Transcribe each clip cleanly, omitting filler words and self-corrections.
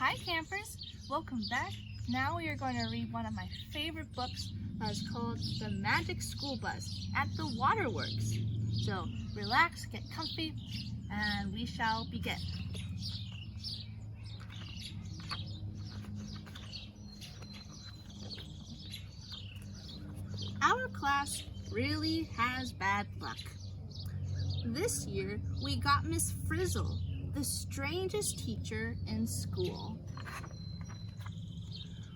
Hi campers, welcome back. Now we are going to read one of my favorite books that's called The Magic School Bus at the Waterworks. So relax, get comfy, and we shall begin. Our class really has bad luck. This year we got Miss Frizzle, the strangest teacher in school.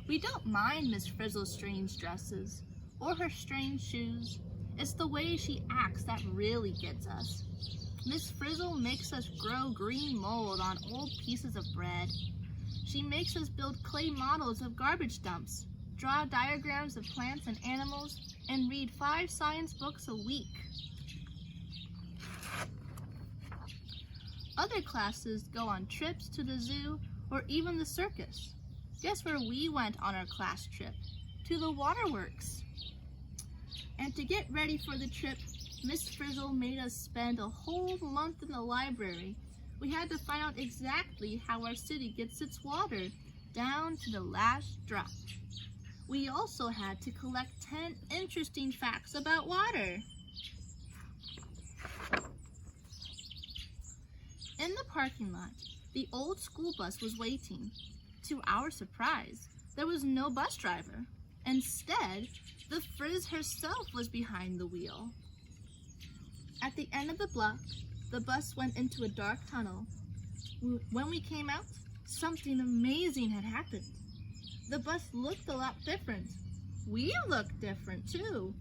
We don't mind Miss Frizzle's strange dresses or her strange shoes. It's the way she acts that really gets us. Miss Frizzle makes us grow green mold on old pieces of bread. She makes us build clay models of garbage dumps, draw diagrams of plants and animals, and read 5 science books a week. Other classes go on trips to the zoo or even the circus. Guess where we went on our class trip? To the Waterworks. And to get ready for the trip, Miss Frizzle made us spend a whole month in the library. We had to find out exactly how our city gets its water, down to the last drop. We also had to collect 10 interesting facts about water. In the parking lot, the old school bus was waiting. To our surprise, there was no bus driver. Instead, the Frizz herself was behind the wheel. At the end of the block, the bus went into a dark tunnel. When we came out, something amazing had happened. The bus looked a lot different. We looked different too.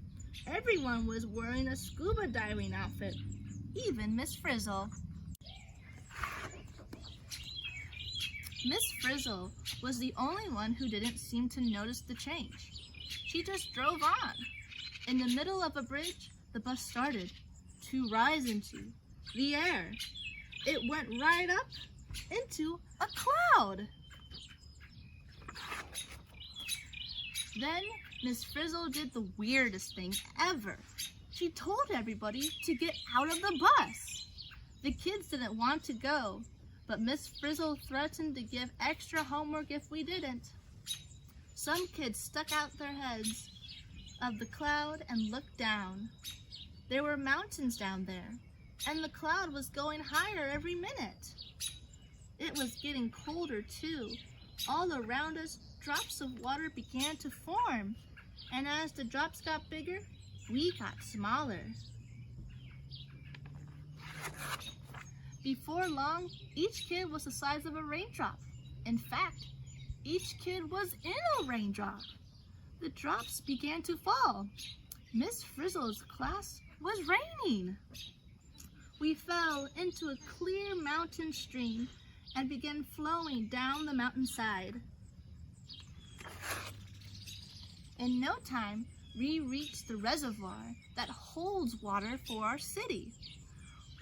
Everyone was wearing a scuba diving outfit, even Miss Frizzle. Miss Frizzle was the only one who didn't seem to notice the change. She just drove on. In the middle of a bridge, the bus started to rise into the air. It went right up into a cloud. Then Miss Frizzle did the weirdest thing ever. She told everybody to get out of the bus. The kids didn't want to go, but Miss Frizzle threatened to give extra homework if we didn't. Some kids stuck out their heads of the cloud and looked down. There were mountains down there, and the cloud was going higher every minute. It was getting colder too. All around us, drops of water began to form, and as the drops got bigger, we got smaller. Before long, each kid was the size of a raindrop. In fact, each kid was in a raindrop. The drops began to fall. Miss Frizzle's class was raining. We fell into a clear mountain stream and began flowing down the mountainside. In no time, we reached the reservoir that holds water for our city.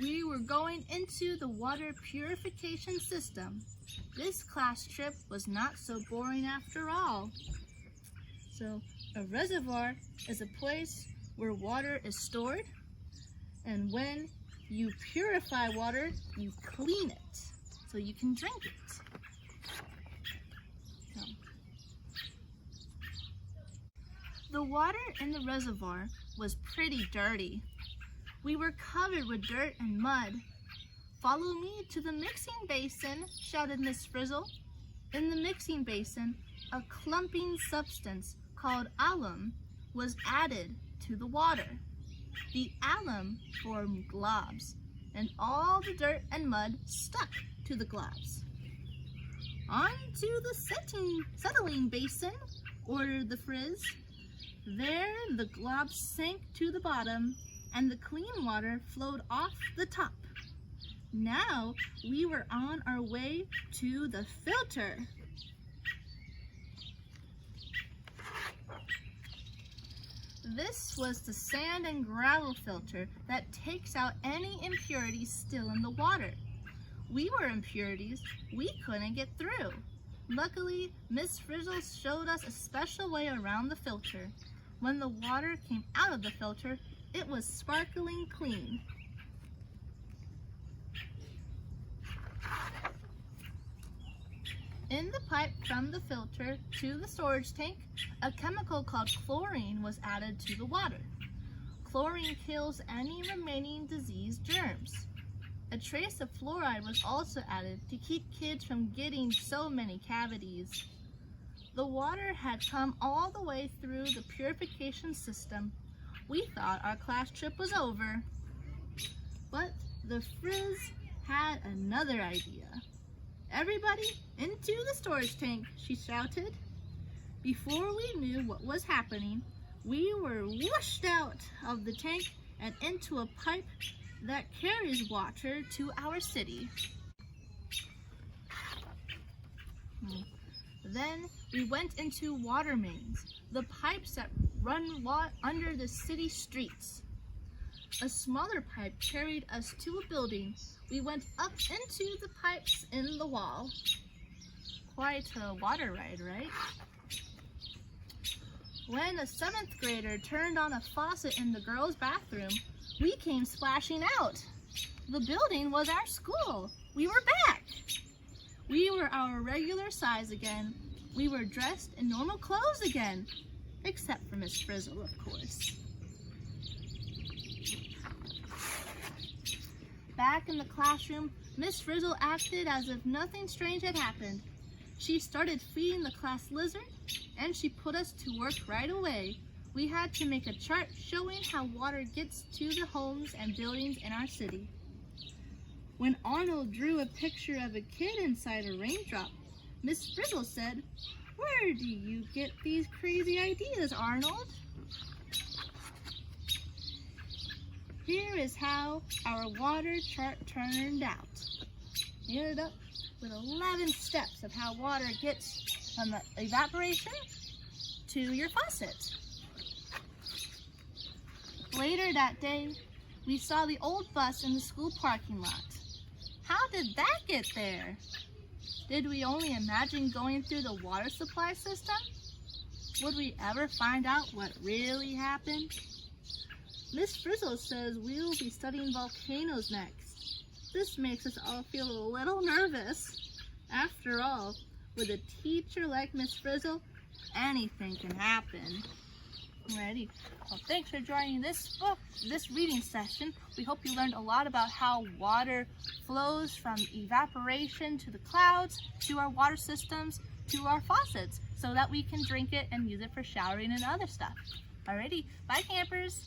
We were going into the water purification system. This class trip was not so boring after all. So, a reservoir is a place where water is stored, and when you purify water, you clean it so you can drink it. The water in the reservoir was pretty dirty. We were covered with dirt and mud. "Follow me to the mixing basin," shouted Miss Frizzle. In the mixing basin, a clumping substance called alum was added to the water. The alum formed globs, and all the dirt and mud stuck to the globs. "On to the settling basin," ordered the Frizz. There the globs sank to the bottom, and the clean water flowed off the top. Now we were on our way to the filter. This was the sand and gravel filter that takes out any impurities still in the water. We were impurities we couldn't get through. Luckily, Miss Frizzle showed us a special way around the filter. When the water came out of the filter, it was sparkling clean. In the pipe from the filter to the storage tank, a chemical called chlorine was added to the water. Chlorine kills any remaining disease germs. A trace of fluoride was also added to keep kids from getting so many cavities. The water had come all the way through the purification system. We thought our class trip was over. But the Frizz had another idea. "Everybody into the storage tank," she shouted. Before we knew what was happening, we were whooshed out of the tank and into a pipe that carries water to our city. Then we went into water mains, the pipes that run under the city streets. A smaller pipe carried us to a building. We went up into the pipes in the wall. Quite a water ride, right? When a 7th grader turned on a faucet in the girls' bathroom, we came splashing out. The building was our school. We were back. We were our regular size again. We were dressed in normal clothes again, except for Miss Frizzle, of course. Back in the classroom, Miss Frizzle acted as if nothing strange had happened. She started feeding the class lizard, and she put us to work right away. We had to make a chart showing how water gets to the homes and buildings in our city. When Arnold drew a picture of a kid inside a raindrop, Miss Frizzle said, "Where do you get these crazy ideas, Arnold?" Here is how our water chart turned out. We ended up with 11 steps of how water gets from the evaporation to your faucet. Later that day, we saw the old bus in the school parking lot. How did that get there? Did we only imagine going through the water supply system? Would we ever find out what really happened? Miss Frizzle says we will be studying volcanoes next. This makes us all feel a little nervous. After all, with a teacher like Miss Frizzle, anything can happen. Alrighty, well, thanks for joining this reading session. We hope you learned a lot about how water flows from evaporation to the clouds, to our water systems, to our faucets, so that we can drink it and use it for showering and other stuff. Alrighty, bye campers!